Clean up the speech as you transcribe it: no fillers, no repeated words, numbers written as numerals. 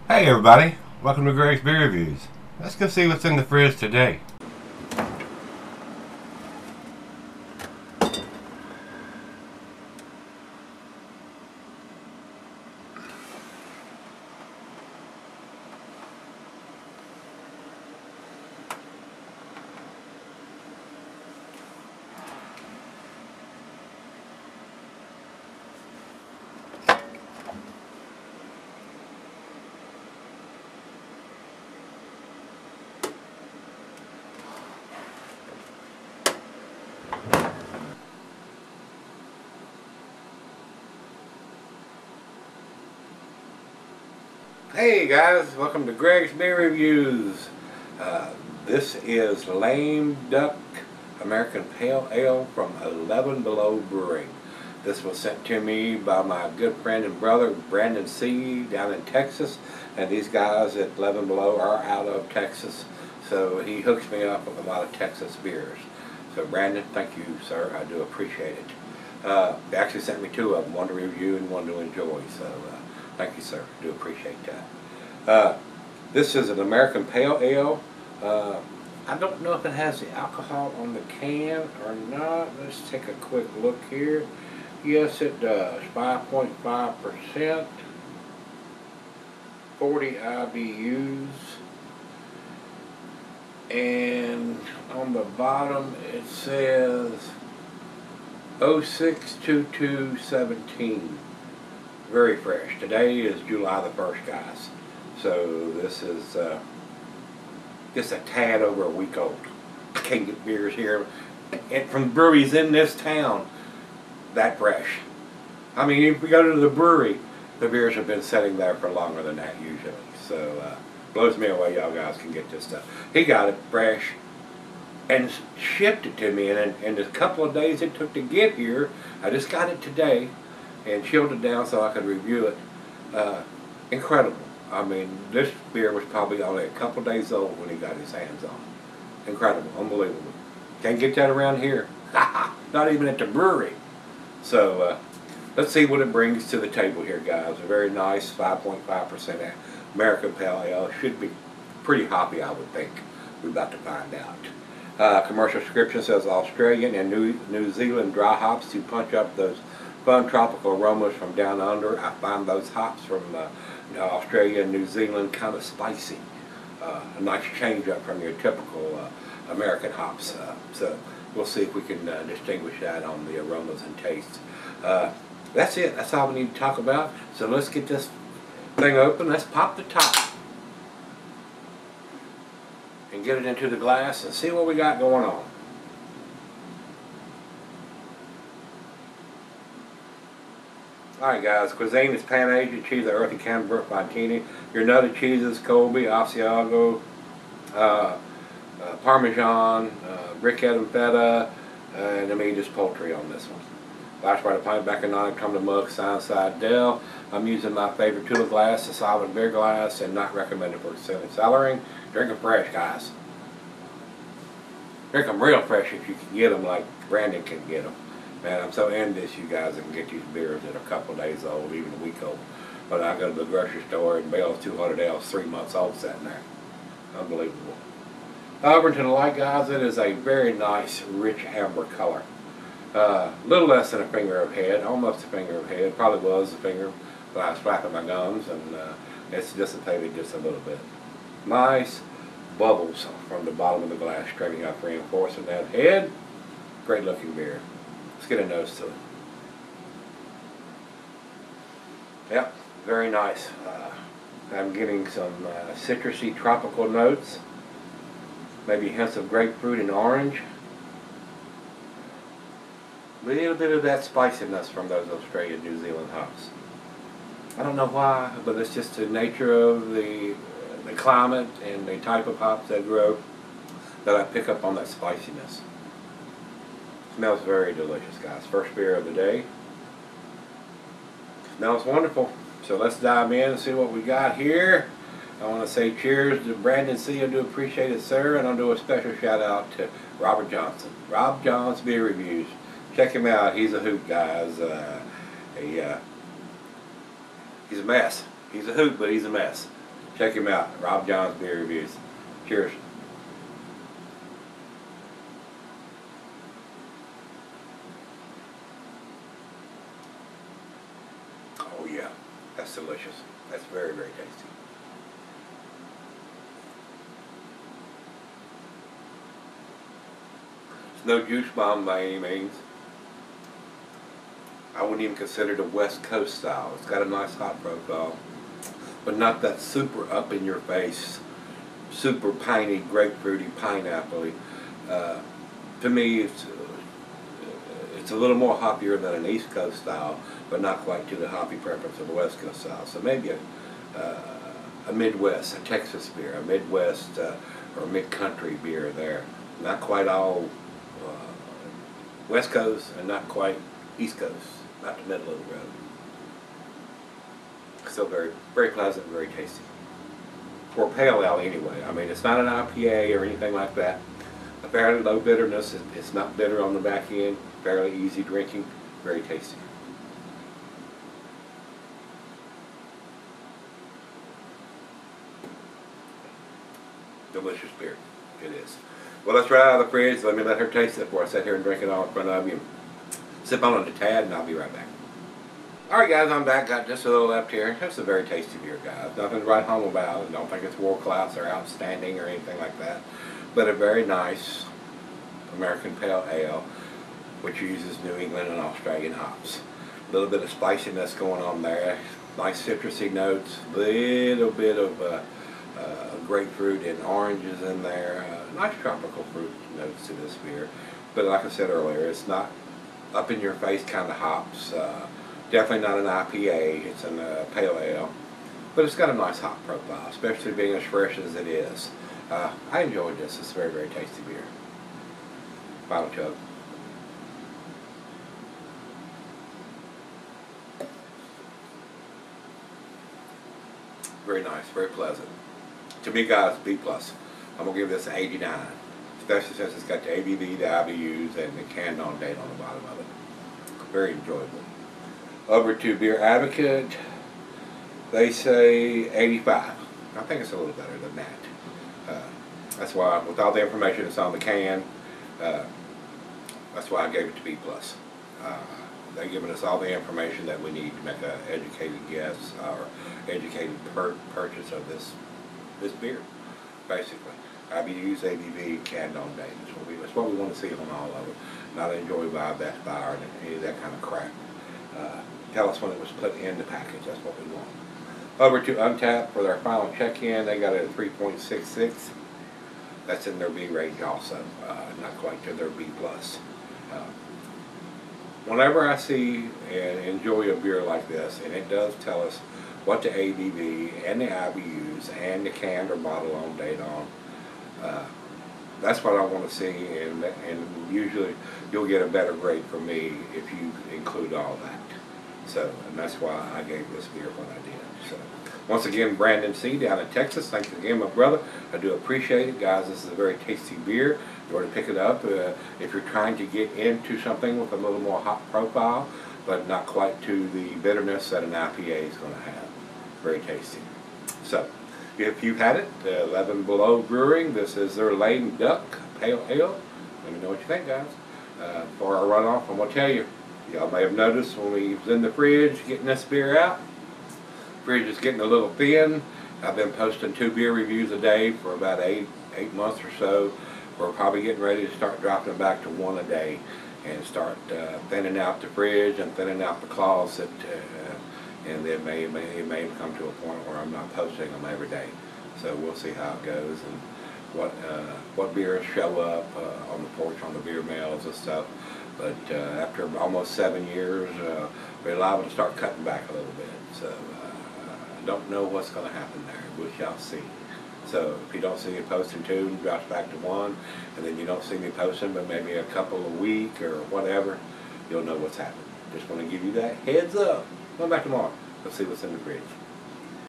Hey everybody, welcome to Gregsbeerreviews. Let's go see what's in the fridge today. Hey guys, welcome to Gregsbeerreviews. This is Lame Duck American Pale Ale from 11 Below Brewing. This was sent to me by my good friend and brother Brandon C. down in Texas, and these guys at 11 Below are out of Texas, so he hooks me up with a lot of Texas beers. So Brandon, thank you sir, I do appreciate it. They actually sent me two of them, one to review and one to enjoy, so thank you sir, I do appreciate that. This is an American Pale Ale. I don't know if it has the alcohol on the can or not. Let's take a quick look here. Yes, it does. 5.5%, 40 IBUs, and on the bottom it says 06/22/17. Very fresh. Today is July the 1st, guys. So this is just a tad over a week old. I can't get beers here and from breweries in this town that fresh. I mean, if we go to the brewery, the beers have been sitting there for longer than that usually. So blows me away y'all guys can get this stuff. He got it fresh and shipped it to me, and in the couple of days it took to get here, I just got it today and chilled it down so I could review it. Incredible. I mean, this beer was probably only a couple days old when he got his hands on it. Incredible, unbelievable. Can't get that around here. Not even at the brewery. So let's see what it brings to the table here, guys. A very nice 5.5% American Pale Ale. Should be pretty hoppy, I would think. We're about to find out. Commercial description says Australian and New Zealand dry hops to punch up those fun tropical aromas from down under. I find those hops from Australia and New Zealand kind of spicy. A nice change up from your typical American hops. So we'll see if we can distinguish that on the aromas and tastes. That's it. That's all we need to talk about. So let's get this thing open. Let's pop the top and get it into the glass and see what we got going on. Alright guys, cuisine is Pan-Asian cheese, the earthy Camembert Fontini, your nutty cheeses, Colby, Asiago, Parmesan, briquette and feta, and the meat is poultry on this one. Last right a pint back in on it, come to mug, side Dell. I'm using my favorite Tula glass, a solid beer glass, and not recommended for cellaring. Drink them fresh, guys. Drink them real fresh if you can get them like Brandon can get them. Man, I'm so envious you guys that can get these beers that are a couple of days old, even a week old. But I go to the grocery store and bales 200 L's 3 months old sitting there. Unbelievable. Over to the light, guys, it is a very nice, rich amber color. Little less than a finger of head, almost a finger of head. Probably was a finger, but I was flapping my gums and it's dissipated just a little bit. Nice bubbles from the bottom of the glass straighting up, reinforcing that head. Great looking beer. Let's get a nose to it. Yep, very nice. I'm getting some citrusy tropical notes. Maybe hints of grapefruit and orange. A little bit of that spiciness from those Australian New Zealand hops. I don't know why, but it's just the nature of the climate and the type of hops that grow that I pick up on that spiciness. Smells very delicious, guys. First beer of the day. Smells wonderful. So let's dive in and see what we got here. I want to say cheers to Brandon C. I do appreciate it, sir. And I'll do a special shout out to Robert Johnson. Rob John's Beer Reviews. Check him out. He's a hoot, guys. He's a mess. He's a hoot, but he's a mess. Check him out, Rob John's Beer Reviews. Cheers. Oh yeah, that's delicious. That's very, very tasty. It's no juice bomb by any means. I wouldn't even consider it a West Coast style. It's got a nice hot profile, but not that super up in your face, super piney, grapefruity, pineapple-y. To me, it's a little more hoppier than an East Coast style, but not quite to the hoppy preference of a West Coast style. So maybe a Midwest, a Texas beer, a Midwest or mid-country beer there. Not quite all West Coast and not quite East Coast, not the middle of the road. Still very, very pleasant, very tasty. For pale ale anyway. I mean, it's not an IPA or anything like that. A fairly low bitterness. It's not bitter on the back end. Fairly easy drinking. Very tasty. Delicious beer. It is. Well, let's right out of the fridge. Let me let her taste it before I sit here and drink it all in front of you. Sip on it a tad and I'll be right back. Alright guys, I'm back. Got just a little left here. It's a very tasty beer, guys. Nothing to write home about. I don't think it's world class or outstanding or anything like that. But a very nice American Pale Ale, which uses New England and Australian hops. A little bit of spiciness going on there. Nice citrusy notes. Little bit of grapefruit and oranges in there. Nice tropical fruit notes to this beer. But like I said earlier, it's not up in your face kind of hops. Definitely not an IPA, it's a pale ale, but it's got a nice hop profile, especially being as fresh as it is. I enjoyed this. It's a very, very tasty beer. Final chug. Very nice, very pleasant. To me, guys, B+. I'm going to give this an 89, especially since it's got the ABV, the IBUs, and the canned on date on the bottom of it. Very enjoyable. Over to Beer Advocate, they say 85. I think it's a little better than that. That's why, with all the information that's on the can, that's why I gave it to B+. They've given us all the information that we need to make an educated guess or educated purchase of this beer, basically. IBUs, ABV, canned on date. That's what we want to see on all of it. Not enjoyed by Best Buy or any of that kind of crap. Tell us when it was put in the package. That's what we want. Over to Untapped for their final check-in. They got it at 3.66. That's in their B range also. Not quite to their B+. Whenever I see and enjoy a beer like this, and it does tell us what the ABV and the IBUs and the canned or bottle on date on, that's what I want to see, and usually you'll get a better grade from me if you include all that. So, and that's why I gave this beer what I did. So, once again, Brandon C. down in Texas. Thanks again, my brother. I do appreciate it, guys. This is a very tasty beer. You want to pick it up if you're trying to get into something with a little more hop profile, but not quite to the bitterness that an IPA is going to have. Very tasty. So, if you've had it, 11 Below Brewing, this is their Lame Duck Pale Ale. Let me know what you think, guys. For our runoff, I'm going to tell you, y'all may have noticed when we was in the fridge getting this beer out, the fridge is getting a little thin. I've been posting 2 beer reviews a day for about 8 months or so. We're probably getting ready to start dropping it back to 1 a day and start thinning out the fridge and thinning out the closet. And it may come to a point where I'm not posting them every day. So we'll see how it goes and what beers show up on the porch, on the beer mails and stuff. But after almost 7 years, we're liable to start cutting back a little bit. So I don't know what's going to happen there. We shall see. So if you don't see me posting 2, it drops back to 1, and then you don't see me posting but maybe a couple a week or whatever, you'll know what's happening. Just want to give you that heads up. Come back tomorrow. Let's see what's in the fridge.